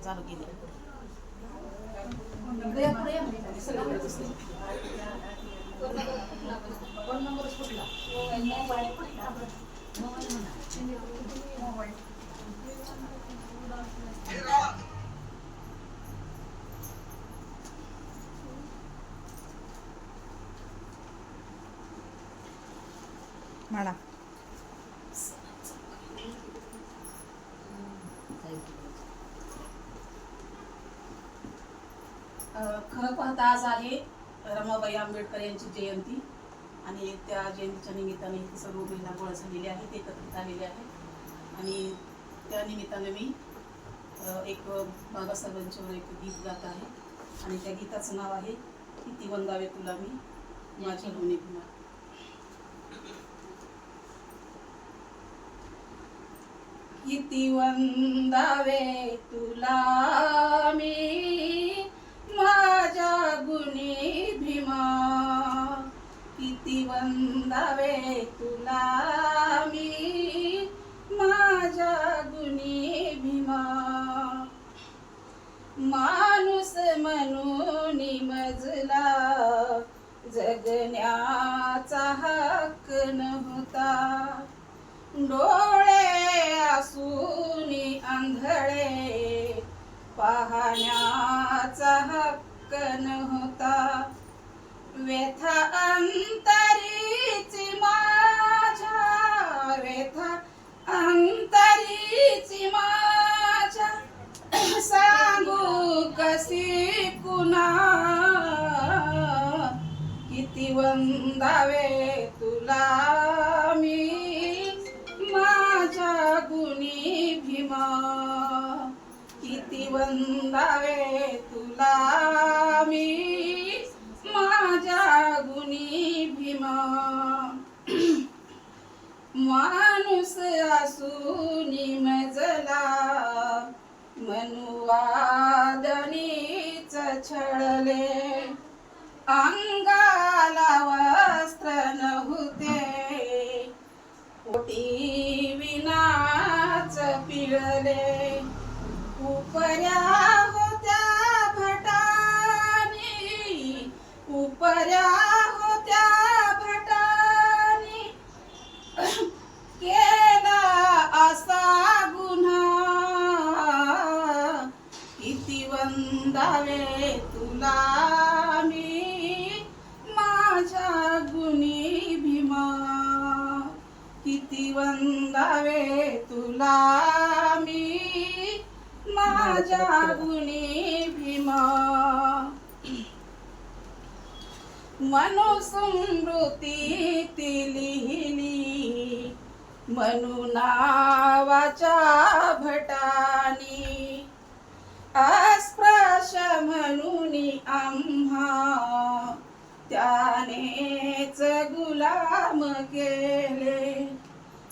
चालू केली. म्हणा खरं पाहता आज आहे रमाबाई आंबेडकर यांची जयंती आणि त्या जयंतीच्या निमित्ताने इथे सर्व महिला गोळा झालेल्या आहेत, एकत्रित आलेल्या आहेत. आणि त्या निमित्ताने मी एक बाबासाहेबांच्यावर एक गीत गात आहे आणि त्या गीताचं नाव आहे किती वंदावे तुला मी माझ्या गुणी गुणा. किती वंदावे तुला मी माझ्या गुणी भीमा, किती वंदावे तुला मी माझ्या गुणी भीमा. माणूस म्हणून मजला जगण्याचा हक्क नव्हता, डोळे असून आंधळे पाहण्याचा हक्क नव्हता. व्यथा अंतरीची माझ्या, व्यथा अंतरीची माझ्या सांगू कशी कुणा. किती वंदावे तुला मी माझ्या गुणी भीमा, किती वंदावे तुला मी माझ्या गुणी भीमा. माणूस असून मजला मनुवादनीच छळले, अंगाला वस्त्र नव्हते पोटी विनाच पिळले. उपऱ्या होत्या भटानी, उपऱ्या होत्या भटानी केला असा गुन्हा. किती वंदावे तुला मी माझ्या गुणी भीमा, किती वंदावे तुला मी माझ्या गुणी भीमा. मनुस्मृती लिहिली मनु नावाच्या भटानी, अस्पृश्य म्हणून आम्हा त्यानेच गुलाम केले.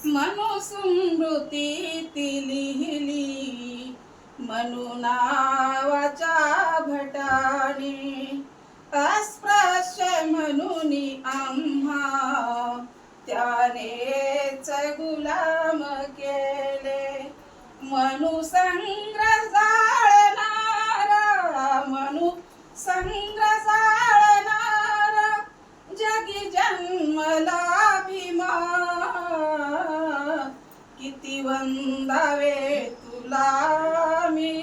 मनुस्मृती लिहिली मनु नावाच्या भटानी, अस्पृश्य म्हणून आम्हा त्यानेच गुलाम केले. मनु संग्र जाळणारा, मनु संग्र जाळणारा जगी जन्मला भीमा. किती वंदावे तुला मी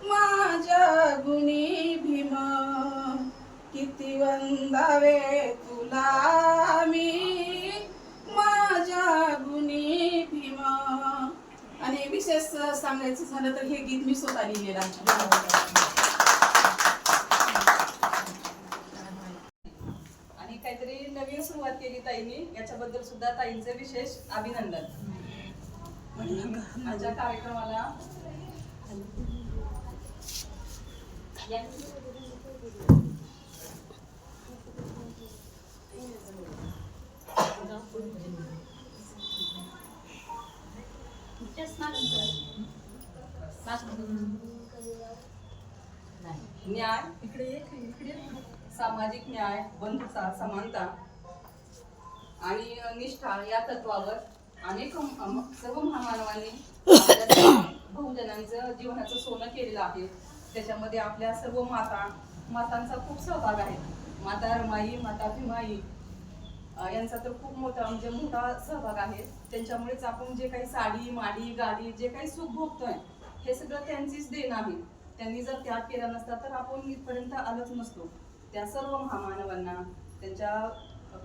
माझ्या गुणी भीमा, किती वंदावे तुला मी माझ्या गुणी भीमा. आणि विशेष सांगायचं झालं तर हे गीत मी स्वतः लिहिलेलं आहे. आणि काहीतरी नवीन सुरुवात केली ताईंनी, याच्याबद्दल सुद्धा ताईंचे विशेष अभिनंदन. आजच्या कार्यक्रमाला न्याय, सामाजिक न्याय, बंधुता, समानता आणि निष्ठा या तत्वावर अनेक सर्व महामानवांनी बहुजनांचं जीवनाचं सोनं केलेलं आहे. त्याच्यामध्ये आपल्या सर्व मातांचा खूप सहभाग आहे. माता रमाई, माता भीमाई यांचा तर खूप मोठा सहभाग आहे. त्यांच्यामुळेच आपण जे काही साडी, माडी, गाडी जे काही सुख भोगतोय हे सगळं त्यांचीच देण आहे. त्यांनी जर त्याग केला नसता तर आपण इथपर्यंत आलोच नसतो. त्या सर्व महामानवांना, त्यांच्या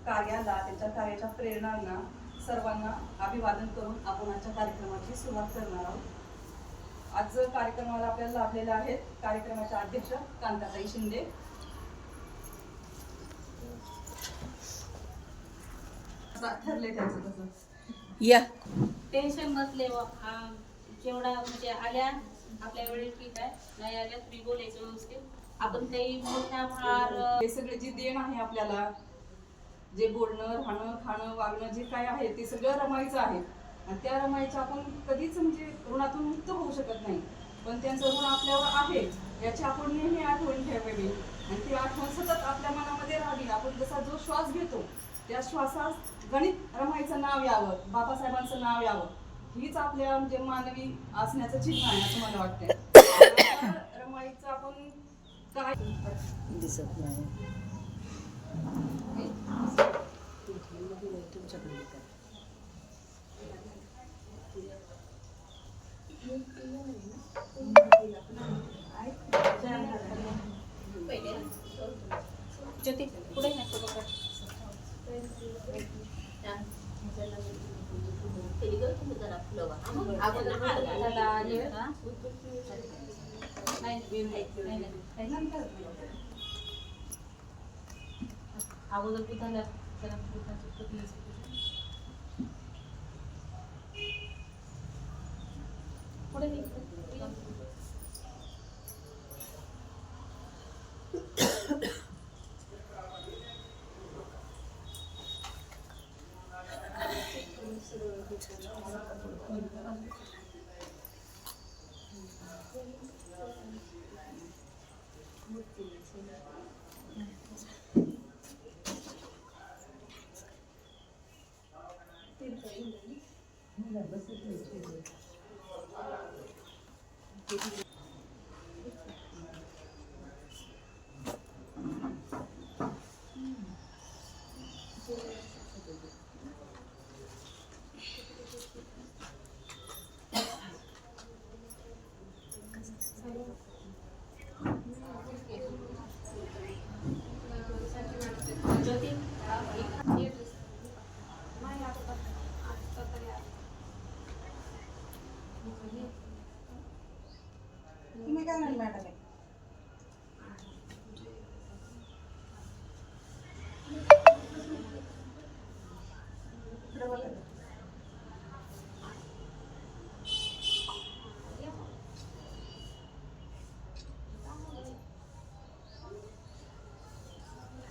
कार्याला, त्यांच्या कार्याच्या प्रेरणांना सर्वांना अभिवादन करून आपण आजच्या कार्यक्रमाची सुरुवात करणार आहोत. आज कार्यक्रमाला आपल्याला लाभलेले आहेत कार्यक्रमाच्या अध्यक्ष कांताताई शिंदे. ठरले त्यांचं तसं या टेन्शन नसले जेवढा म्हणजे आल्या आपल्या वेळेस ठीक आहे, नाही आल्या तुम्ही बोलायचं व्यवस्थित. आपण काही मोठ्या फार हे सगळे जी देण आहे आपल्याला, जे बोलणं, राहणं, खाणं, वागणं जे काय आहे ते सगळं रमाईचं आहे. आणि त्या रमाईचं आपण कधीच म्हणजे ऋणातून मुक्त होऊ शकत नाही. पण त्यांचं ऋण आपल्यावर आहे याची आपण नेहमी आठवण ठेवावी आणि ती आठवण सतत आपल्या मनामध्ये राहावी. आपण जसा जो श्वास घेतो त्या श्वासात गणित रमाईचं नाव यावं, बाबासाहेबांचं नाव यावं, हीच आपल्या म्हणजे मानवी असण्याचं चिन्ह आहे असं मला वाटतंय. रमाईचं आपण काय दिसत नाही. ज्योती पुढे नाही तो बघा. अगोदर त्याला हे अगोदर बुधाला त्याला पुढे तुम्ही काय म्हणलं मॅडम?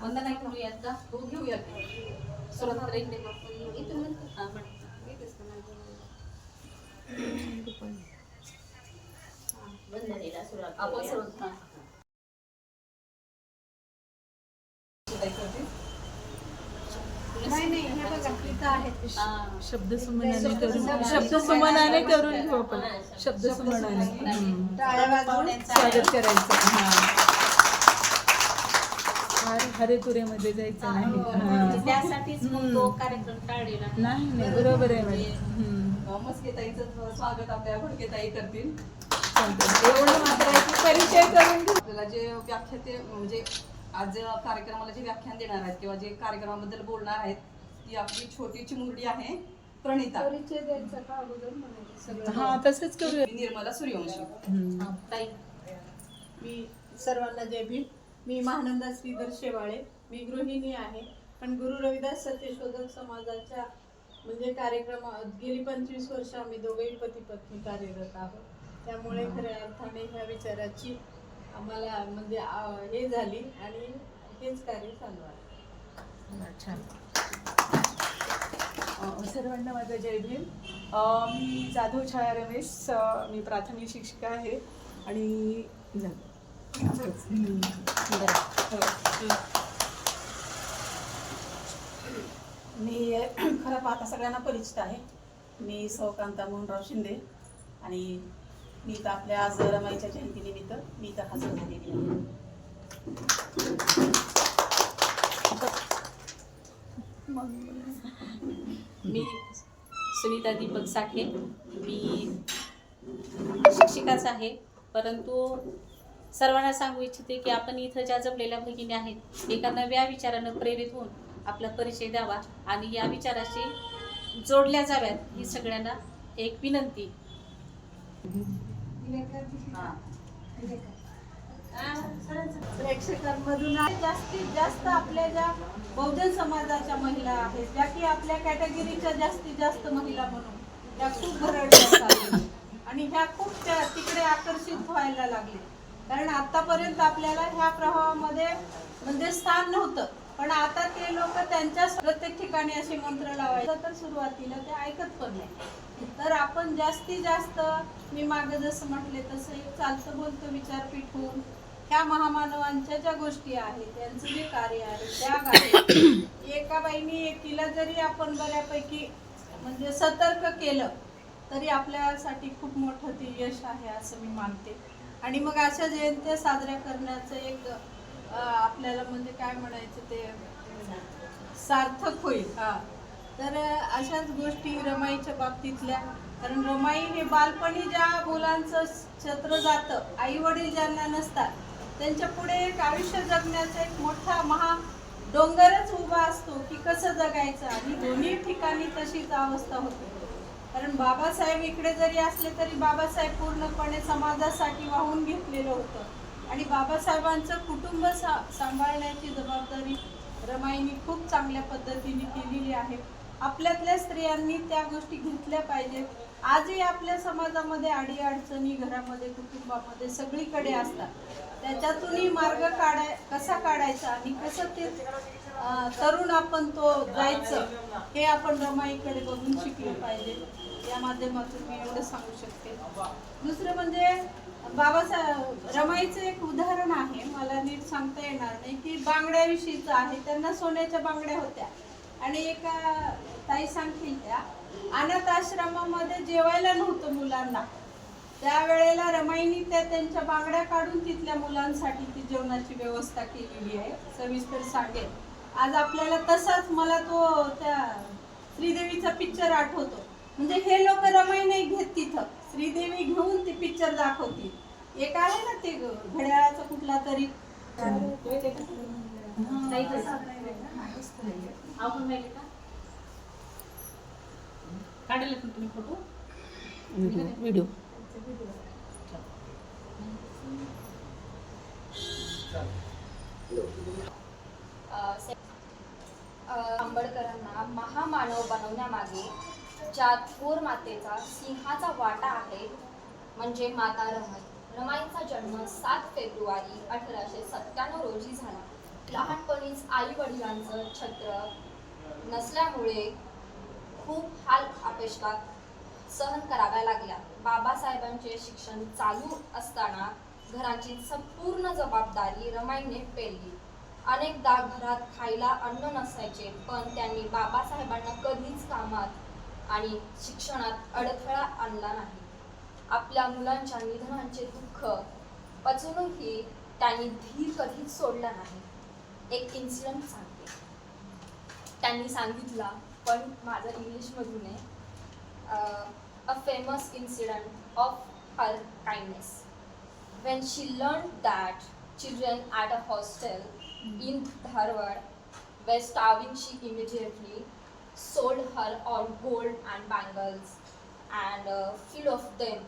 वंदना करूयात का? हो घेऊया. सुरुवात इकडे इथून वंदनेला सुरुवात आपण करूया. नाही हे बघा इथं आहे शब्दसुमनाने करून घेऊ आपण. शब्दसुमनाने टाळ्या वाजवून स्वागत करायचं. हरे तुरेमध्ये जायचं नाही. म्हणजे त्यासाठीच मग तो कार्यक्रम टाळलेला नाही नाही बरोबर आहे मॅडम. मस्केताईचं स्वागत आपल्या भडकेताई करतील. एवढं मात्र आहे की परिचय करून घेऊ. आपल्याला जे व्याख्याते म्हणजे आज कार्यक्रमाला जे व्याख्यान देणार आहेत किंवा जे कार्यक्रमाबद्दल बोलणार आहेत ती आपली छोटी चिमुरडी आहे प्रणिता. परिचय द्यायचा का अगोदर म्हणायचं सगळं? हा तसंच करूया. निर्मला सूर्यवंशी. ताई. मी सर्वांना जय भीम. मी महानंदा श्रीधर शेवाळे. मी गृहिणी आहे, पण गुरु रविदास सत्यशोधक समाजाच्या म्हणजे कार्यक्रमात गेली 25 वर्ष आम्ही दोघेही पती पत्नी कार्यरत आहोत. त्यामुळे खऱ्या अर्थाने ह्या विचाराची आम्हाला म्हणजे हे झाली आणि हेच कार्य चालू आहे. छान. सर्वांना माझा जय भीम. मी जाधव छाया रमेश. मी प्राथमिक शिक्षिका आहे आणि मी खरं पाहता सगळ्यांना परिचित आहे. मी सौ कांता मोहनराव शिंदे आणि मी इथं आपल्या आज रमाईच्या जयंतीनिमित्त मी इथं हजर झालेली आहे. मी सुनीता दीपक साठे. मी शिक्षिकाच आहे, परंतु सर्वांना सांगू इच्छिते की आपण इथं ज्या जमलेल्या भगिनी आहेत एका नव्या विचारानं प्रेरित होऊन आपला परिचय द्यावा आणि या विचाराशी जोडल्या जाव्यात ही सगळ्यांना एक विनंती. प्रेक्षकांमधून जास्तीत जास्त आपल्या ज्या बहुजन समाजाच्या महिला आहेत, ज्या की आपल्या कॅटेगरीच्या जास्तीत जास्त महिला म्हणून त्या खूप भरडल्या चालल्या आणि ह्या खूप तिकडे आकर्षित व्हायला लागले. कारण आतापर्यंत आपल्याला ह्या प्रवाहामध्ये म्हणजे स्थान नव्हतं, पण आता ते लोक त्यांच्या प्रत्येक ठिकाणी असे मंत्र लावायचं तर सुरुवातीला ते ऐकत पण नाही. तर आपण जास्तीत जास्त मी मागे जसं म्हटले तसं एक चालतं बोलतं विचारपीठ होऊन ह्या महामानवांच्या ज्या गोष्टी आहेत त्यांचं जे कार्य आहे त्या कार्य एका बाईनी एकीला जरी आपण बऱ्यापैकी म्हणजे सतर्क केलं तरी आपल्यासाठी खूप मोठं ते यश आहे असं मी मानते. आणि मग अशा जयंत्या साजऱ्या करण्याचं एक आपल्याला म्हणजे काय म्हणायचं ते सार्थक होईल. तर अशाच गोष्टी रमाईच्या बाबतीतल्या, कारण रमाई हे बालपणी ज्या मुलांचं छत्र जातं, आई वडील ज्यांना नसतात त्यांच्या पुढे एक आयुष्य जगण्याचा एक मोठा महा डोंगरच उभा असतो की कसं जगायचं, आणि दोन्ही ठिकाणी तशीच अवस्था होते. कारण बाबासाहेब इकडे जरी असले तरी बाबासाहेब पूर्णपणे समाजासाठी वाहून घेतलेलं होतं आणि बाबासाहेबांचं कुटुंब सांभाळण्याची जबाबदारी रमाईनी खूप चांगल्या पद्धतीने केलेली आहे. आपल्यातल्या स्त्रियांनी त्या गोष्टी घेतल्या पाहिजेत. आजही आपल्या समाजामध्ये अडीअडचणी घरामध्ये कुटुंबामध्ये सगळीकडे असतात, त्याच्यातूनही मार्ग कसा काढायचा आणि कसं ते तरुण आपण तो जायचं हे आपण रमाईकडे बघून शिकले पाहिजे. या माध्यमातून मी एवढं सांगू शकते. दुसरं म्हणजे बाबासाहेब रमाईचं एक उदाहरण आहे, मला नीट सांगता येणार नाही की बांगड्याविषयीचं आहे. त्यांना सोन्याच्या बांगड्या होत्या आणि एका ताई सांगतील त्या अनाथ आश्रमामध्ये जेवायला नव्हतं मुलांना, त्यावेळेला रमाईनी त्यांच्या बांगड्या काढून तिथल्या मुलांसाठी ती जेवणाची व्यवस्था केलेली आहे. सविस्तर सांगेल. आज आपल्याला तसाच मला तो त्या श्रीदेवीचा पिक्चर आठवतो. म्हणजे हे लोक रमाई नाही घेत, तिथं श्रीदेवी घेऊन ते पिक्चर दाखवतील. एक आहे ना ते घड्याळाचा कुठला तरी काढले तुम्ही फोटो व्हिडिओ आंबेडकरांना महामानव बनवण्यामागे ज्या थोर मातेचा सिंहाचा वाटा आहे म्हणजे माता रमाई. रमाईचा जन्म 7 फेब्रुवारी 1897 रोजी झाला. लहानपणीच आई वडिलांचं छत्र नसल्यामुळे खूप हाल अपेष्टा सहन कराव्या लागल्या. बाबासाहेबांचे शिक्षण चालू असताना घराची संपूर्ण जबाबदारी रमाईने पेलली. अनेकदा घरात खायला अन्न नसायचे, पण त्यांनी बाबासाहेबांना कधीच कामात आणि शिक्षणात अडथळा आणला नाही. आपल्या मुलांच्या निधनाचे दुःख पचवूनही त्यांनी धीर कधीच सोडला नाही. एक इन्सिडेंट सांगते. त्यांनी सांगितला, पण माझं इंग्लिशमधून आहे. A famous incident of her kindness. When she learned that children at a hostel in Dharwad were starving, she immediately sold her all gold and bangles and few of them.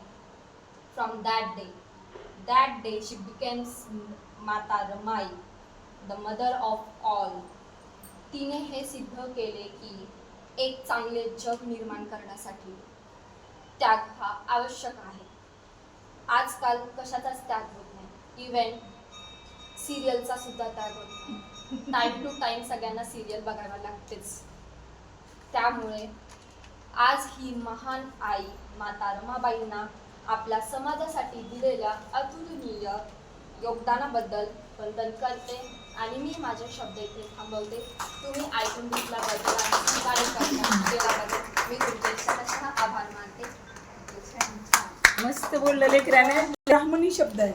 From that day she becomes Mata Ramai, the mother of all. तिने हे सिद्ध केले की एक चांगले जग निर्माण करण्यासाठी त्याग हा आवश्यक आहे. आजकाल कशाचाच त्याग होत नाही. इव्हन सिरियलचा सुद्धा त्याग होत नाही. टाइम टू टाइम सगळ्यांना सिरियल बघायला लागतेच. त्यामुळे आज ही महान आई माता रमाबाईंना आपल्या समाजासाठी दिलेल्या अतुलनीय योगदानाबद्दल वंदन करते आणि मी माझे शब्द इथे थांबवते. तुम्ही ऐकून घेतल्याबद्दल आणि सहकार्य केल्याबद्दल मी तुमचे सहर्ष आभार मानते. मस्त बोललं लेकराने. ब्राह्मणी शब्द आहे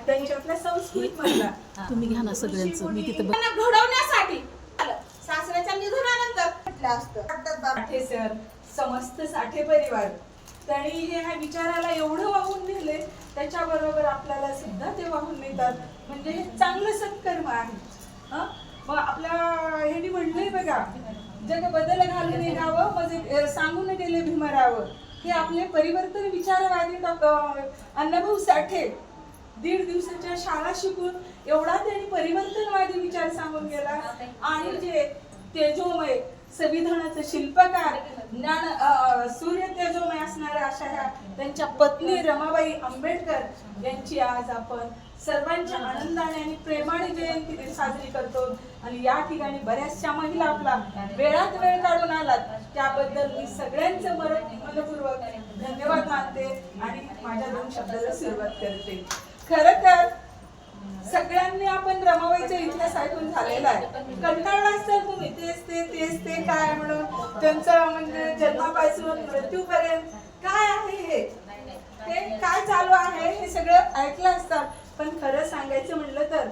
त्यांच्यातला संस्कृत मधला. तुम्ही घ्या ना सगळ्यांचं, मी तिथं त्यांना घडवण्यासाठी सासऱ्याच्या निधनानंतर म्हटलं असतं साठे सर, समस्त साठे परिवार त्यांनी ह्या विचाराला एवढं वाहून नेले, त्याच्याबरोबर आपल्याला सुद्धा ते वाहून नेतात. म्हणजे हे चांगलं सत्कर्म आहे. हं? मग आपल्या ह्यांनी म्हणलंय बघा, जग बदल घालून निघावं म्हणजे सांगून गेले भीमराव. हे आपले परिवर्तन विचारवादी अण्णाभाऊ साठे 1.5 दिवसाच्या शाळा शिकून एवढा त्यांनी परिवर्तनवादी विचार सांगून गेला. आणि जे तेजोमय संविधानाचं शिल्पकार ज्ञान सूर्य तेजोमय असणाऱ्या अशा ह्या त्यांच्या पत्नी रमाबाई आंबेडकर यांची आज आपण सर्वांच्या आनंदाने आणि प्रेमाने जयंती साजरी करतो. आणि या ठिकाणी बऱ्याचशा महिला आपला वेळात वेळ काढून आलात, त्याबद्दल मी सगळ्यांचं मनपूर्वक धन्यवाद मानते आणि माझ्या 2 शब्दाला सुरुवात करते. खरं तर सगळ्यांनी आपण रमाबाईचा इतिहास ऐकून झालेला आहे. कंटाळला असेल तुम्ही तेच ते काय म्हणून त्यांचं म्हणजे जन्मापासून मृत्यूपर्यंत काय आहे हे काय चालू आहे हे सगळं ऐकलं असतात. पण खरं सांगायचं म्हणलं तर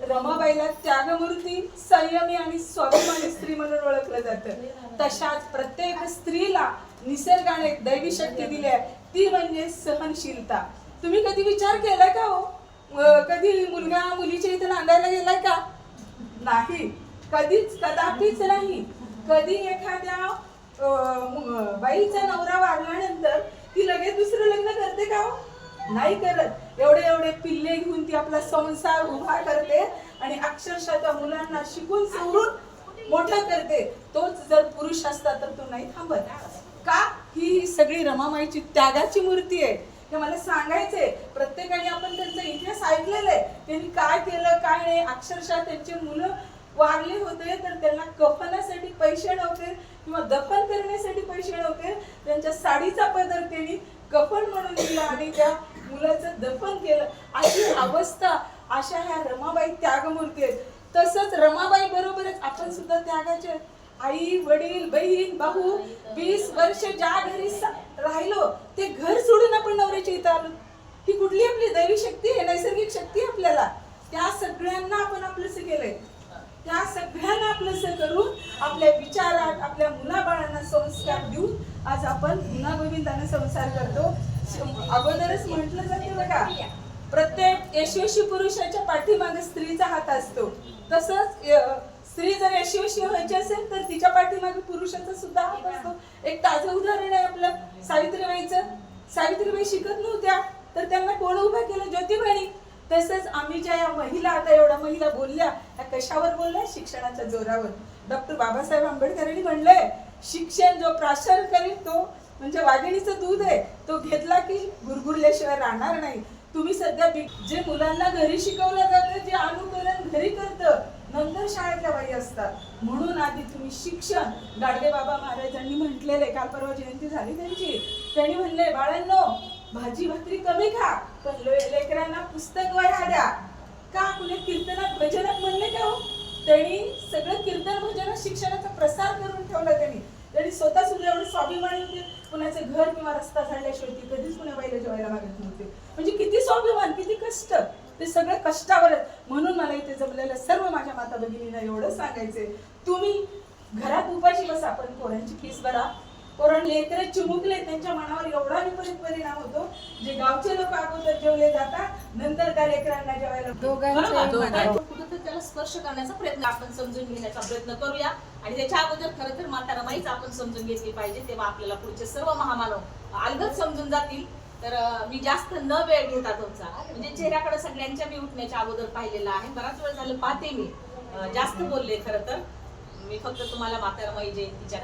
रमाबाईला त्यागमूर्ती, संयमी आणि स्वाभिमानी स्त्री म्हणून ओळखलं जातं. तशाच प्रत्येक स्त्रीला निसर्गाने दैवी शक्ती दिली आहे, ती म्हणजे सहनशीलता. तुम्ही कधी विचार केलाय का हो, कधी मुलगा मुलीच्या इथे नांदायला गेलाय का? नाही, कधीच कदापिच नाही. कधी एखाद्या बाईचा नवरा वारल्यानंतर ती लगेच दुसरं लग्न करते का हो? नाही करत. एवढे पिल्ले घेऊन ती आपला संसार उभा करते आणि अक्षरशः त्या मुलांना शिकून सवरून मोठं करते. तोच जर पुरुष असता तर तो नाही थांबत का? ही सगळी रमाबाईची त्यागाची मूर्ती आहे. हे मला सांगायचंय. प्रत्येकाने आपण त्यांचा इतिहास ऐकलेला आहे. त्यांनी काय केलं काय नाही. अक्षरशः त्यांचे मुलं वारले होते तर त्यांना कफनासाठी पैसे नव्हते किंवा दफन करण्यासाठी पैसे नव्हते. त्यांच्या साडीचा पदर त्यांनी कफन म्हणून दिला आणि त्या मुलाचं दफन केलं. अशी अवस्था अशा ह्या रमाबाई त्यागमूर्ती आहेत. तसंच रमाबाई बरोबरच आपण सुद्धा त्यागाचे. आई वडील बहीण भाऊ 20 वर्ष ज्या घरी राहिलो ते घर सोडून आपण नवऱ्याच्या इथं आलो. ही कुठली आपली दैवी शक्ती आहे, नैसर्गिक शक्ती आहे आपल्याला. त्या सगळ्यांना आपण आपलंसं केलंय. त्या सगळ्यांना आपलंसं करून आपल्या विचारात आपल्या मुलाबाळांना संस्कार देऊन आज आपण पुन्हा गोविंदाने संसार करतो. अगोदरच म्हटलं जातं बघा, प्रत्येक यशस्वी पुरुषाच्या पाठीमागे स्त्रीचा हात असतो. तसंच स्त्री जर यशस्वी व्हायची असेल तर तिच्या पाठीमागे पुरुषाचा सुद्धा हात असतो. एक ताजं उदाहरण आहे आपलं सावित्रीबाईचं. सावित्रीबाई शिकत नव्हत्या तर त्यांना कोण उभा केलं? ज्योतिबाई. तसंच आम्ही ज्या या महिला, आता एवढ्या महिला बोलल्या, त्या कशावर बोलल्या? शिक्षणाच्या जोरावर. डॉक्टर बाबासाहेब आंबेडकरांनी म्हणलंय, शिक्षण जो प्राशर करेल तो म्हणजे वाघिणीचं दूध आहे, तो घेतला की गुरगुरल्याशिवाय राहणार नाही. तुम्ही सध्या जे मुलांना घरी शिकवलं जातं, जे अनुकरण घरी करतं, नंतर शाळेतल्या बाई असतात. म्हणून आधी तुम्ही शिक्षण. गाडगे बाबा महाराजांनी म्हटलेले, काल परवा जयंती झाली त्यांची, त्यांनी म्हणले, बाळांनो भाजी भाकरी कमी खा पण लेकरांना पुस्तक वह्या द्या. का? कुणी कीर्तनात भजनात म्हणले का हो? त्यांनी सगळं कीर्तन भजनात शिक्षणाचा प्रसार करून ठेवला. त्यांनी स्वतः सुद्धा एवढं स्वाभिमानी होते. कुणाचं घर किंवा रस्ता झाल्याशिवाय ती कधीच कुणा बाईला जेवायला मागत नव्हते. म्हणजे किती स्वाभिमान, किती कष्ट, ते सगळं कष्टावर. म्हणून मला इथे जमलेल्या सर्व माझ्या माता भगिनींना एवढं सांगायचंय, तुम्ही घरात उपाशी बसा पण पोरांची फीस भरा. पोरांना लेकरं चिमुकले त्यांच्या मनावर एवढा विपरीत परिणाम होतो. जे गावचे लोक अगोदर जेवले जातात, नंतर त्या लेकरांना जेवायला कुठं त्याला स्पर्श करण्याचा प्रयत्न आपण समजून घेण्याचा प्रयत्न करूया. आणि त्याच्या अगोदर खरं तर माता रमाईच आपण समजून घेतली पाहिजे. तेव्हा आपल्याला पुढचे सर्व महामानव अलगद समजून जातील. तर मी जास्त न वेळ घेता तुमचा म्हणजे चेहऱ्याकडे सगळ्यांच्या मी उठण्याच्या अगोदर पाहिलेला आहे. बराच वेळ झालं पाहते मी, जास्त बोलले. खरं तर मी फक्त तुम्हाला माता रमाई जयंतीच्या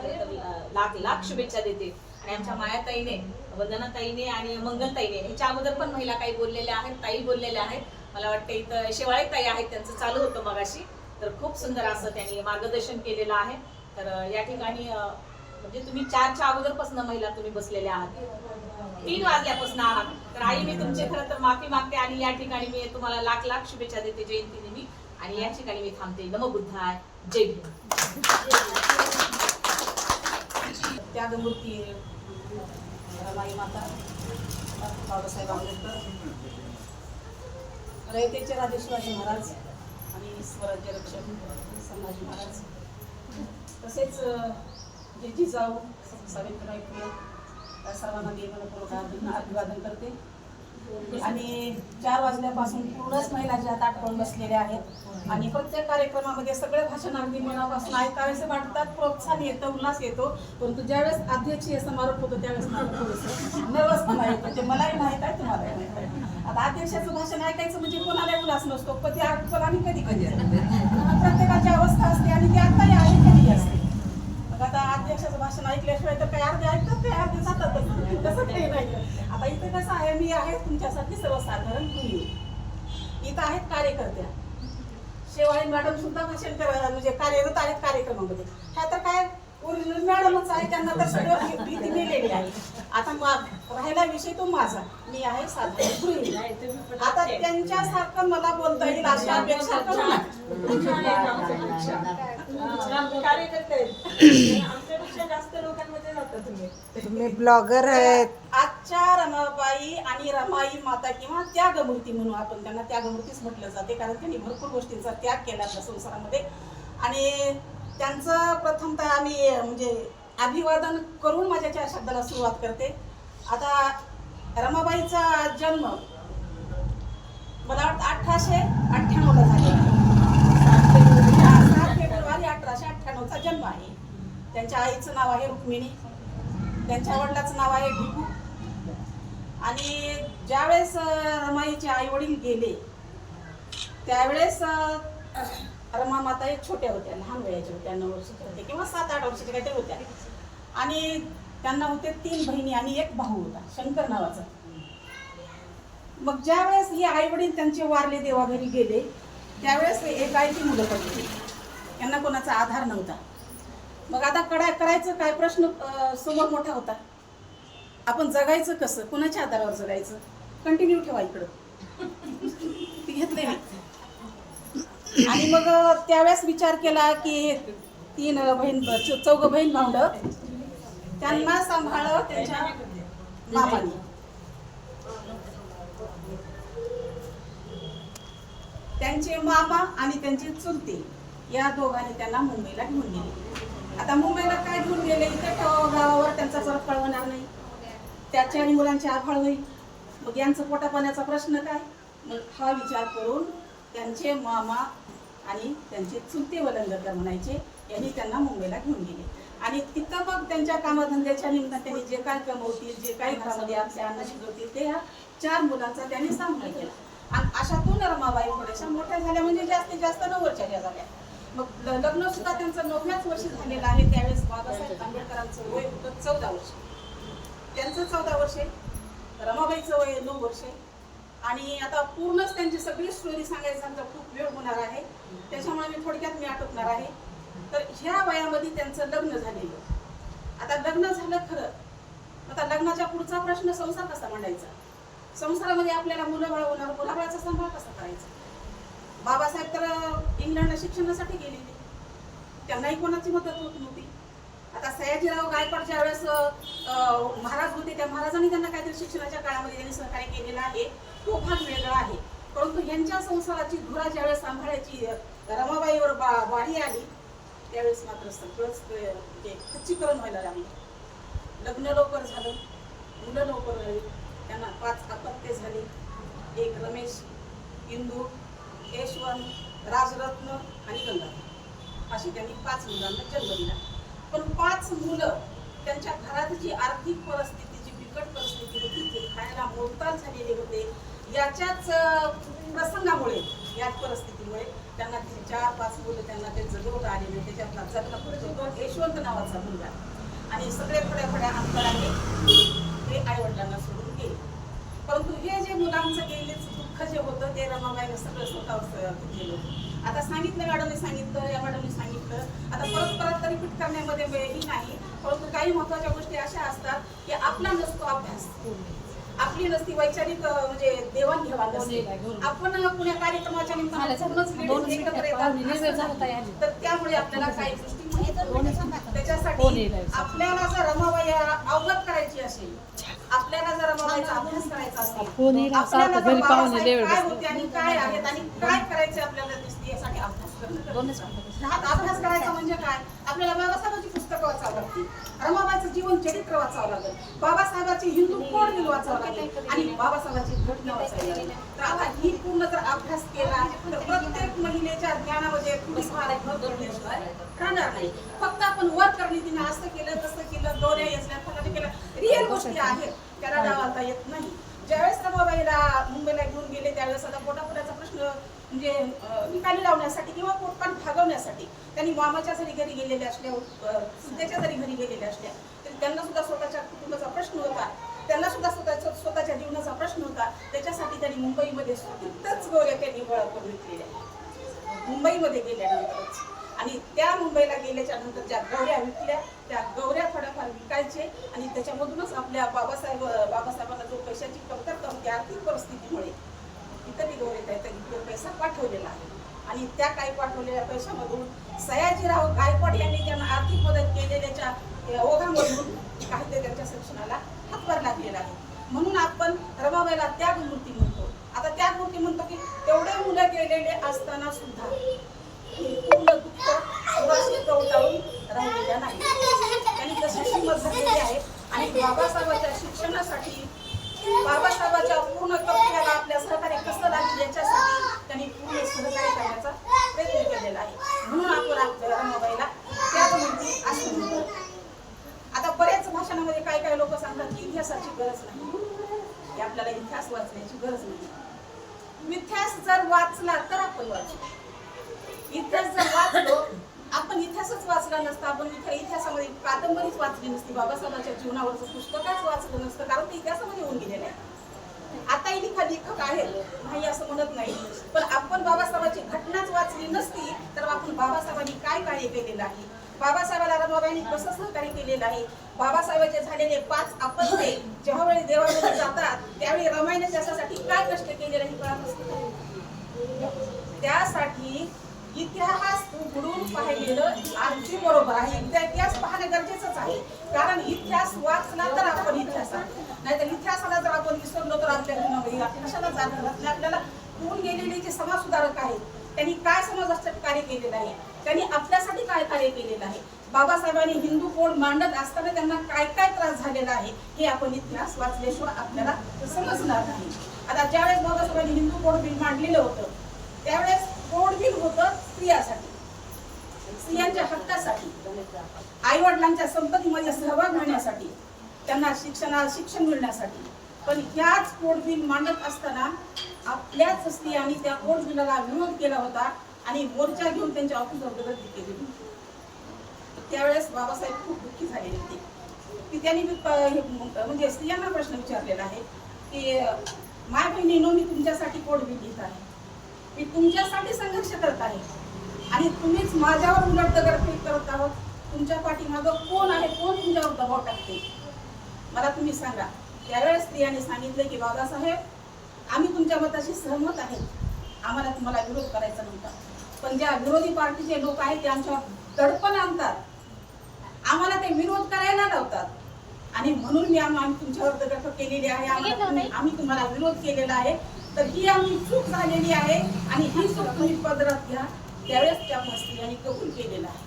लाख शुभेच्छा देते. आणि आमच्या मायाताईने, वंदनाताईने आणि मंगलताईने ह्याच्या अगोदर पण महिला काही बोललेल्या आहेत, ताई बोललेल्या आहेत. मला वाटतं इथं शेवाळे ताई आहेत, त्यांचं चालू होतं मगाशी. तर खूप सुंदर असं त्यांनी मार्गदर्शन केलेलं आहे. तर या ठिकाणी म्हणजे तुम्ही 4च्या अगोदरपासून महिला तुम्ही बसलेल्या आहात, 3 वाजल्यापासून आहात. तर आई मी तुमचे खरं तर माफी मागते आणि या ठिकाणी मी तुम्हाला लाख शुभेच्छा देते जयंतीनिमित्त. आणि या ठिकाणी मी थांबते. नमो बुद्धाय, जय भीम. त्यागमूर्ती रमाई माता बाबासाहेब आंबेडकर, रयतेचे राजे शिवाजी महाराज आणि स्वराज्य रक्षक संभाजी महाराज, तसेच जे जिजाऊ सावित्रीबाई फुले, त्या सर्वांना मी मनपूर्वक अभिवादन करते. आणि 4 वाजल्यापासून पूर्णच महिला ज्या ताट करून बसलेल्या आहेत आणि प्रत्येक कार्यक्रमामध्ये सगळे भाषण अगदी मनापासून ऐकावेसे वाटतात, प्रोत्साहन येतं, उल्हास येतो. परंतु ज्यावेळेस अध्यक्षीय समारोप होतो त्यावेळेस मला थोडंसं नर्वसपणा येतो. ते मलाही माहीत आहे, तुम्हालाही माहीत आहे. आता अध्यक्षाचं भाषण ऐकायचं म्हणजे कोणालाही उल्हास नसतो, कधी आठवण आणि कधी कधी प्रत्येकाची अवस्था असते आणि ती आताही आहे, कधी असते. मग आता अध्यक्षाचं भाषण ऐकल्याशिवाय तर काही अर्धे ऐकतात, काही अर्धे जातातच, तसं काही नाही. आता इथं कसं आहे, मी आहे तुमच्यासाठी सर्वसाधारण गृहिणी, इथं आहेत कार्यकर्त्या, शेवाळी मॅडम सुद्धा भाषण म्हणजे कार्यरत आहेत कार्यक्रमामध्ये. ह्या तर काय ओरिजिनल मॅडमच आहे, त्यांना तर सगळं भीती मिळलेली आहे. आता राहिला विषय तो माझा, मी आहे साधारण गृहिणी. आता त्यांच्यासारखं मला बोलता येईल अशी अपेक्षा करू तुम्ही ब्लॉगर आहेत. आजच्या रमाबाई आणि रमाई माता किंवा त्यागमूर्ती म्हणून आपण त्यांना त्यागमूर्तीच म्हटलं जाते, कारण त्यांनी भरपूर गोष्टींचा त्याग केला आपल्या संसारामध्ये. आणि त्यांचं प्रथमतः आम्ही म्हणजे अभिवादन करून माझ्या 4 शब्दाला सुरुवात करते. आता रमाबाईचा जन्म मला वाटतं 1898ला झालेला आहे. 7 फेब्रुवारी 1898चा जन्म आहे. त्यांच्या आईचं नाव आहे रुक्मिणी, त्यांच्या वडिलाचं नाव आहे भिकू. आणि ज्यावेळेस रमाईचे आई वडील गेले त्यावेळेस रमा माता एक छोट्या होत्या, लहान वयाच्या होत्या, 9 वर्षाच्या होत्या किंवा 7-8 वर्षाच्या काहीतरी होत्या. आणि त्यांना होते 3 बहिणी आणि 1 भाऊ होता, शंकर नावाचा. मग ज्यावेळेस ही आई वडील त्यांचे वारले, देवाघरी गेले, त्यावेळेस एकाएकी मुलं पडली, यांना कोणाचा आधार नव्हता. मग आता करायचं काय, प्रश्न समोर मोठा होता. आपण जगायचं कसं, कोणाच्या आधारावर जगायचं, कंटिन्यू ठेवा इकडं, ती घेतले मी. आणि मग त्यावेळेस विचार केला की 4 बहीण भावंड, त्यांना सांभाळलं त्यांच्या मामाने. त्यांचे मामा आणि त्यांचे चुलते या दोघांनी त्यांना मुंबईला घेऊन गेले. आता मुंबईला काय घेऊन गेले, इथे गावावर त्यांचा फरक कळवणार नाही, त्याच्या आणि मुलांची आभाळ होईल. मग यांचं पोटापाण्याचा प्रश्न काय, मग हा विचार करून त्यांचे मामा आणि त्यांचे चुलते वलंगकर म्हणायचे, यांनी त्यांना मुंबईला घेऊन गेले. आणि तिथं मग त्यांच्या कामधंद्याच्या निमित्ताने त्यांनी जे काय कमवतील, जे काही घरामध्ये आपले अन्न शिजवतील, ते ह्या 4 मुलांचा त्यांनी सांभाळ केला. आणि अशातून रमाबाई थोड्याशा मोठ्या झाल्या, म्हणजे जास्तीत जास्त 9 वर्षाच्या झाल्या. मग लग्न सुद्धा त्यांचं 9व्याच वर्षी झालेलं आहे. त्यावेळेस बाबासाहेब आंबेडकरांचं वय होतं 14 वर्ष, त्यांचं 14 वर्षे, रमाबाईचं वय 9 वर्षे. आणि आता पूर्णच त्यांची सगळी स्टोरी सांगायचं तर खूप वेळ होणार आहे, त्याच्यामुळे मी थोडक्यात आटोपणार आहे. तर ह्या वयामध्ये त्यांचं लग्न झालेलं. आता लग्न झालं खरं, आता लग्नाच्या पुढचा प्रश्न संसार कसा मांडायचा, संसारामध्ये आपल्याला मुलं बाळ होणार, मुलाबाळाचा सांभाळ कसा करायचा. बाबासाहेब तर इंग्लंडला शिक्षणासाठी गेलेले, त्यांनाही कोणाची मदत होत नव्हती. आता सयाजीराव गायकवाड ज्या वेळेस महाराज होते, त्या महाराजांनी त्यांना काहीतरी शिक्षणाच्या काळामध्ये त्यांनी सहकार्य केलेलं आहे, तो भाग वेगळा आहे. परंतु ह्यांच्या संसाराची धुरा ज्यावेळेस सांभाळायची रमाबाईवर वाढी आली, त्यावेळेस मात्र सगळंच खच्चीकरण व्हायला लागलं. लग्न लवकर झालं, मुलं लवकर झाली, त्यांना 5 अपत्ये झाली. 1 रमेश, इंदू, यशवंत, राजरत्न आणि गंगाधर, अशी त्यांनी 5 मुलांना जन्म दिला. पण 5 मुलं त्यांच्या घरात जी आर्थिक परिस्थिती, जी बिकट परिस्थिती होती, ते खायला मोलताल झालेले होते. याच्याच प्रसंगामुळे, याच परिस्थितीमुळे त्यांना 4-5 मुलं त्यांना ते जगवता आले नाही. त्याच्यातला जगला पुढे यशवंत नावाचा मुलगा, आणि सगळे थोड्या अंतराने ते आई वडिलांना सोडून गेले. परंतु हे जे मुलांचं गेलेच दुःख जे होतं, ते रमाबाईनं सगळं स्वतः केलं. आता सांगितलं, मॅडमने सांगितलं, या मॅडमने सांगितलं. आता परत रिपीट करण्यामध्ये वेळही नाही. परंतु काही महत्त्वाच्या गोष्टी अशा असतात की आपला नसतो अभ्यास, आपली नसती वैचारिक म्हणजे देवाणघेवाण नसते. आपण पुण्या कार्यक्रमाच्या निमित्ताने एकत्र येतात, तर त्यामुळे आपल्याला काही गोष्टी माहित. त्याच्यासाठी आपल्याला जर रमाबाई अवगत करायची असेल आपल्याला जर रमाबाईचा अभ्यास करायचा असेल, आपल्याला जर बाबासाहेब काय होते आणि काय आहेत आणि काय करायचे आपल्याला दिसते यासाठी अभ्यास करणं. अभ्यास करायचा म्हणजे काय, आपल्याला बाबासाहेबांची पुस्तकं वाचावं लागतील, रमाबाईचं जीवन चरित्र वाचावं लागेल, बाबासाहेबांची हिंदू कोड बिल वाचावं लागेल आणि बाबासाहेबांची घटना वाचावी लागेल. तर आता ही पूर्ण जर अभ्यास केला तर प्रत्येक महिलेच्या ज्ञानामध्ये थोडीफार भर पडल्याशिवाय राहणार नाही. फक्त आपण वर करणे तिने असं केलं तसं केलं, दोऱ्या येचल्या फलाने केलं, रिअल गोष्टी आहेत त्याला डावलता येत नाही. ज्यावेळेस रमाबाईला मुंबईला घेऊन गेले त्यावेळेस आता पोटापोटाचा प्रश्न म्हणजे निकाली लावण्यासाठी किंवा पोटपाट भागवण्यासाठी त्यांनी मामाच्या घरी गेलेले असल्या, सुद्याच्या घरी गेलेले असल्या तरी त्यांना सुद्धा स्वतःच्या कुटुंबाचा प्रश्न होता, त्यांना सुद्धा स्वतःच्या जीवनाचा प्रश्न होता. त्याच्यासाठी त्यांनी मुंबईमध्ये तिथंच गौऱ्या त्यांनी गोळा करून विकलेल्या, मुंबईमध्ये गेल्यानंतरच. आणि त्या मुंबईला गेल्याच्या नंतर ज्या गौऱ्या विकल्या त्या गौऱ्या थोड्याफार विकायचे आणि त्याच्यामधूनच आपल्या बाबासाहेबांना जो पैशाची कमतरता होती आर्थिक परिस्थितीमुळे इतर गौरी काहीतरी पैसा पाठवलेला आहे आणि त्या काही पाठवलेल्या पैशामधून सयाजीराव गायकवाड यांनी त्यांना आर्थिक मदत केलेल्याच्या ओघामधून काहीतरी त्यांच्या शिक्षणाला हातभार लागलेला आहे. म्हणून आपण रमाबाईला त्यागमूर्ती म्हणतो. आता त्यागमूर्ती म्हणतो की तेवढे मुलं गेलेले असताना सुद्धा पूर्ण दुःख कवटाळून राहिलेल्या नाही. त्यांनी तशी हिंमत धरलेली आहे आणि बाबासाहेबांच्या शिक्षणासाठी बाबासाहेबांच्या पूर्ण कर्तव्याला आपल्या सहकार्य कसं लागेल याच्यासाठी त्यांनी पूर्ण सहकार्य करण्याचा प्रयत्न केलेला आहे. म्हणून आपण आपल्या रमाबाईला त्यागमूर्ती असे म्हणतो. आता बऱ्याच भाषणामध्ये काही काही लोक सांगतात की इतिहासाची गरज नाही, की आपल्याला इतिहास वाचण्याची गरज नाही. इतिहास जर वाचला तर आपण वाचू. इतिहास जर वाचलो, आपण इतिहासच वाचला नसता, आपण इतिहासामध्ये कादंबरीच वाचली नसती, बाबासाहेबांच्या जीवनावरचं पुस्तकच वाचलं नसतं, कारण ते इतिहासामध्ये होऊन गेलेलं आहे. आताही लेखक आहेत, नाही असं म्हणत नाही, पण आपण बाबासाहेबांची घटनाच वाचली नसती तर आपण बाबासाहेबांनी काय कार्य केलेलं आहे, बाबासाहेबाला रमाबाईंनी कसं सहकार्य केलेलं आहे, बाबासाहेबांचे झालेले 5 अपत्ये जेव्हा वेळी देवामध्ये जातात त्यावेळी रमाईने त्याच्यासाठी काय कष्ट केलेलं हे कळत असतं. त्यासाठी इतिहास उघडून पाहिलेलं अगदी बरोबर आहे. इतिहास पाहणं गरजेचंच आहे, कारण इतिहास वाचला तर आपण इतिहास आहे, नाहीतर इतिहासाला जर आपण विसरलो तर आपल्या कशाला जाणवत. आपल्याला होऊन गेलेले जे समाज सुधारक आहेत त्यांनी काय समाजासाठी कार्य केलेलं आहे, त्यांनी आपल्यासाठी काय कार्य केलेलं आहे, बाबासाहेबांनी हिंदू कोड मांडत असताना त्यांना काय काय त्रास झालेला आहे हे आपण इतिहास वाचल्याशिवाय आपल्याला समजणार नाही. आता ज्यावेळेस बाबासाहेबांनी हिंदू कोड बिल मांडलेलं होतं त्यावेळेस कोड बिल होतं स्त्रियासाठी, स्त्रियांच्या हक्कासाठी, आई वडिलांच्या संपत्तीमध्ये सहभाग घेण्यासाठी, त्यांना शिक्षण मिळण्यासाठी. पण ह्याच कोड बिल मांडत असताना आपल्याच स्त्रियांनी त्या कोड बिलाला विरोध केला होता आणि मोर्चा घेऊन त्यांच्या ऑफिसवर गर्दी केली. त्यावेळेस बाबासाहेब खूप दुःखी झालेले होते की त्यांनी म्हणजे स्त्रियांना प्रश्न विचारलेला आहे की माय बहिणीनो, मी तुमच्यासाठी कोड बिल लिहित आहे, मी तुमच्यासाठी संघर्ष करत आहे आणि तुम्हीच माझ्यावर उलट दगडफेक करत आहोत. तुमच्या पाठीमागं कोण आहे, कोण तुमच्यावर दबाव टाकते, मला तुम्ही सांगा. त्यावेळेस स्त्रियांनी सांगितलं की बाबासाहेब, आम्ही तुमच्या मताशी सहमत आहे, आम्हाला तुम्हाला विरोध करायचा नव्हता, पण ज्या विरोधी पार्टीचे लोक आहेत ते आमच्यावर दडपण आणतात, आम्हाला ते विरोध करायला लावतात आणि म्हणून आम्ही तुमच्यावर दगडफेक केलेली आहे, आम्ही तुम्हाला विरोध केलेला आहे. तर ही आमची चूक झालेली आहे आणि ही चूक तुम्ही पदरात घ्या. त्यावेळेस त्या स्त्रियांनी कबूल केलेलं आहे.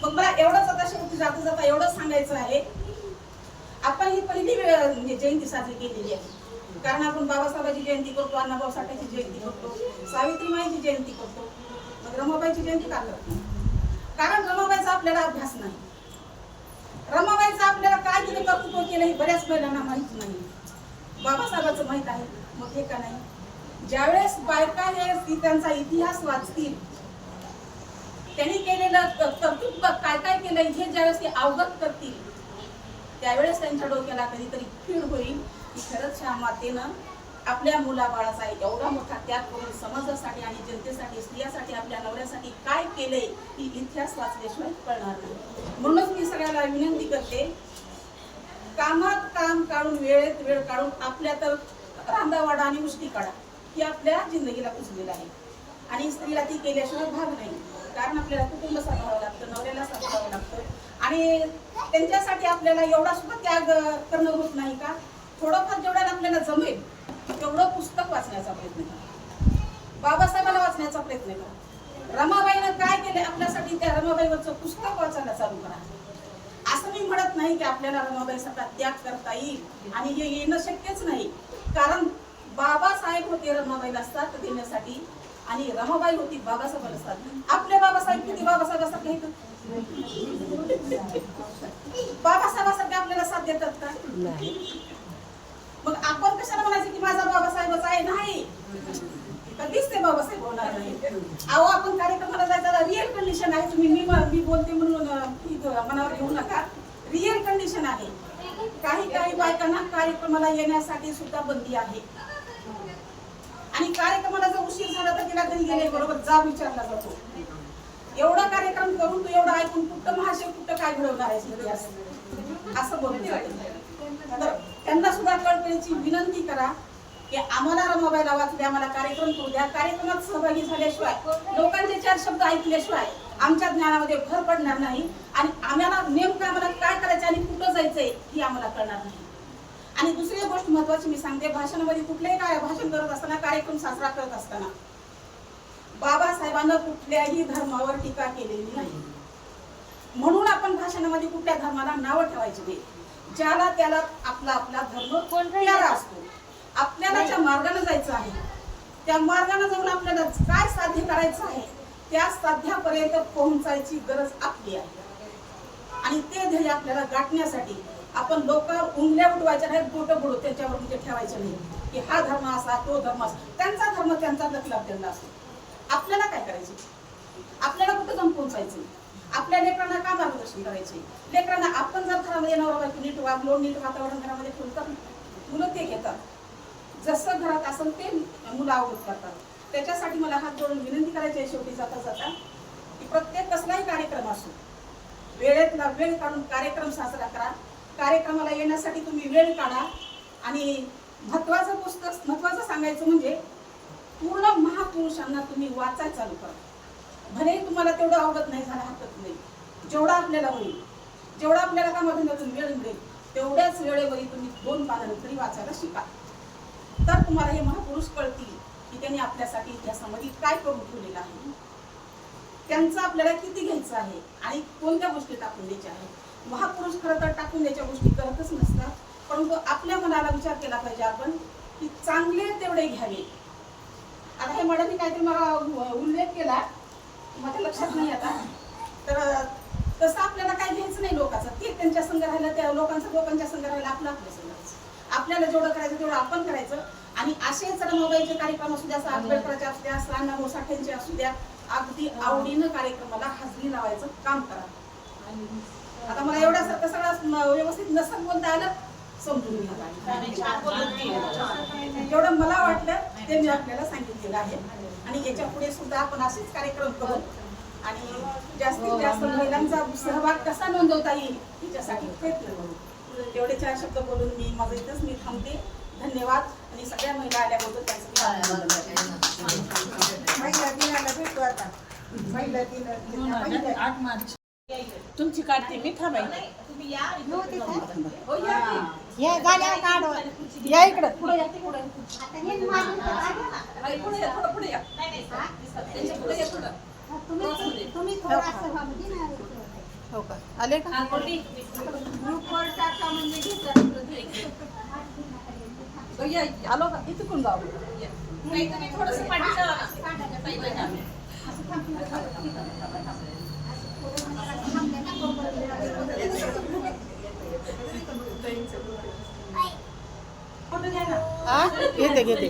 मग मला एवढंच आता शेवटी जाता जाता एवढंच सांगायचं आहे, आपण ही पहिली म्हणजे जयंती साजरी केलेली आहे, कारण आपण बाबासाहेबांची जयंती करतो, अण्णाभाऊ साठेची जयंती करतो, सावित्रीमाईची जयंती करतो, मग रमाबाईची जयंती का करतो? कारण रमाबाईचा आपल्याला अभ्यास नाही, रमाबाईचा आपल्याला काय तिने कर्तृत्व केलं हे बऱ्याच महिलांना माहित नाही. बाबासाहेबांचं माहित आहे, मग हे का नाही? ज्यावेळेस बायका हे त्यांचा इतिहास वाचतील, त्यांनी केलेलं कर्तृत्व काय काय केलं हे ज्यावेळेस ते अवगत करतील त्यावेळेस त्यांच्या डोक्याला कधीतरी फीड होईल की खरंच ह्या मातेनं आपल्या मुलाबाळाचा एवढा मोठा त्याग करून समाजासाठी आणि जनतेसाठी, स्त्रियासाठी, आपल्या नवऱ्यासाठी काय केलंय ही इतिहास वाचल्याशिवाय कळणार नाही. म्हणूनच मी सगळ्याला विनंती करते, कामात काम काढून, वेळेत वेळ काढून आपल्या तर रांदावाडा आणि उष्टी काढा ही आपल्या जिंदगीला पुजलेला आहे. आणि स्त्रीला ती केल्याशिवाय भाग नाही. कारण आपल्याला कुटुंब सांभाळावं लागतं, नवऱ्याला सांभाळावं लागतं आणि त्यांच्यासाठी आपल्याला एवढा सुद्धा त्याग करणं होत नाही का? थोडंफार जेवढ्याला आपल्याला जमेल तेवढं पुस्तक वाचण्याचा प्रयत्न करा, बाबासाहेबांना वाचण्याचा प्रयत्न करा. रमाबाईनं काय केलं आपल्यासाठी, त्या रमाबाईवरचं पुस्तक वाचायला चालू करा. असं मी म्हणत नाही की आपल्याला रमाबाईसारखा त्याग करता येईल आणि हे येणं शक्यच नाही, कारण बाबासाहेब होते रमाबाईला साथ देण्यासाठी आणि रमाबाई होती बाबासाहेबाला साथ. आपले बाबासाहेब किती बाबासाहेबासारखे आहेत? बाबासाहेबासारखे आपल्याला साथ देतात का? मग आपण कशाला म्हणायचं की माझा बाबासाहेबच आहे? नाही, कधीच ते बाबासाहेब होणार नाही. अहो, आपण कार्यक्रमाला जायचा रिअल कंडिशन आहे. तुम्ही मी बोलते म्हणून मनावर घेऊ नका. रिअल कंडिशन आहे. काही बायकांना कार्यक्रमाला येण्यासाठी सुद्धा बंदी आहे आणि कार्यक्रमाला जर उशीर झाला तर तिला घरी गेले बरोबर जा विचारला जातो. एवढा कार्यक्रम करून तू एवढं ऐकून कुठं महाशय कुठं काय घडवणार आहे असं बोलून जातं. तर त्यांना सुद्धा कळकळीची विनंती करा की आम्हाला रमाबाईला वाचले, आम्हाला कार्यक्रम करू द्या. कार्यक्रमात सहभागी झाल्याशिवाय, लोकांचे 4 शब्द ऐकल्याशिवाय आमच्या ज्ञानामध्ये भर पडणार नाही आणि आम्हाला नेमकं आम्हाला काय करायचं आणि कुठं जायचंय ही आम्हाला कळणार नाही. आणि दुसरी गोष्ट महत्वाची मी सांगते, भाषणामध्ये कुठलेही भाषण करत असताना, कार्यक्रम साजरा करत असताना बाबासाहेबांना कुठल्याही धर्मावर टीका केलेली नाही. म्हणून आपण भाषणामध्ये कुठल्या धर्माला नाव ठेवायचे नाही. ज्याला त्याला आपला आपला धर्म प्यारा असतो. आपल्याला ज्या मार्गाने जायचं आहे त्या मार्गाने जाऊन आपल्याला काय साध्य करायचं आहे त्या साध्यापर्यंत पोहोचायची गरज आपली आहे आणि ते ध्येय आपल्याला गाठण्यासाठी आपण लोकांवर उंगल्या उठवायच्या नाहीत, बोटं बुडू त्याच्यावर म्हणजे ठेवायचं नाही की हा धर्म असा, तो धर्म असा. त्यांचा धर्म त्यांचा लक्षात त्यांना असतो. आपल्याला काय करायचं? आपल्याला कुठं जाऊन पोहोचायचं? आपल्या लेकरांना का मार्गदर्शन करायचे? लेकरांना आपण जर घरामध्ये नवरा बायको नीट वागलो, नीट वातावरण घरामध्ये ठेवतात, मुलं ते घेतात. जसं घरात असेल ते मुलं अवगत करतात. त्याच्यासाठी मला हात जोडून विनंती करायची आहे शेवटी जाता जाता की प्रत्येक कसलाही कार्यक्रम असो, वेळेतला वेळ काढून कार्यक्रम साजरा करा. कार्यक्रमाला येण्यासाठी तुम्ही वेळ काढा आणि महत्वाचं सांगायचं म्हणजे पूर्ण महापुरुषांना तुम्ही वाचायला चालू करा. भले तुम्हाला तेवढं अवगत नाही झालं हरकत नाही, जेवढा आपल्याला होईल, जेवढा आपल्याला कामाधून वेळ मिळेल तेवढ्याच वेळेवर तुम्ही 2 पानांनी तरी वाचायला शिका. तर तुम्हाला हे महापुरुष कळतील की त्यांनी आपल्यासाठी इतिहासामध्ये काय करून ठेवलेलं आहे, त्यांचं आपल्याला किती घ्यायचं आहे आणि कोणत्या गोष्टी टाकून द्यायच्या आहेत. महापुरुष खरं तर टाकून द्यायच्या गोष्टी करतच नसतात, परंतु आपल्या मनाला विचार केला पाहिजे आपण की चांगले तेवढे घ्यावे. आता हे मॅडमनी काहीतरी मला उल्लेख केला, माझ्या लक्षात नाही आता. तर तसं आपल्याला काय घ्यायचं नाही लोकांचं, ते त्यांच्या संग राहिलं, त्या लोकांच्या संग राहिलं, आपलं आपल्या संग राहायचं. आपल्याला जेवढं करायचं तेवढं आपण करायचं आणि असेच रमाबाईचे कार्यक्रम असू द्या, आंबेडकरांचे असू द्या, अण्णाभाऊ साठेंचे असू द्या, अगदी आवडीनं कार्यक्रमाला हजेरी लावायचं काम करा. आता मला एवढ्यासारखं सगळं व्यवस्थित नसत बोलता आलं, समजून घ्या. जेवढं मला वाटलं ते मी आपल्याला सांगितलेलं आहे आणि याच्या पुढे सुद्धा आपण असेच कार्यक्रम करू आणि जास्तीत जास्त महिलांचा सहभाग कसा नोंदवता येईल याच्यासाठी प्रयत्न करू. तेवढे 4 शब्द बोलून मी माझं इथंच मी थांबते. धन्यवाद आणि सगळ्या महिला आल्याबद्दल त्यांचं महिला दिनाला भेटू आता. महिला दिन 8 मार्च तुमची काढते मी थांबाय. या गाड्या काढ, या इकडं पुढे या, पुढे या, पुढे या. तुम्ही हो का आले का? आलो का? इथे कोण जाऊ? थोडंसं पाठी चला घेते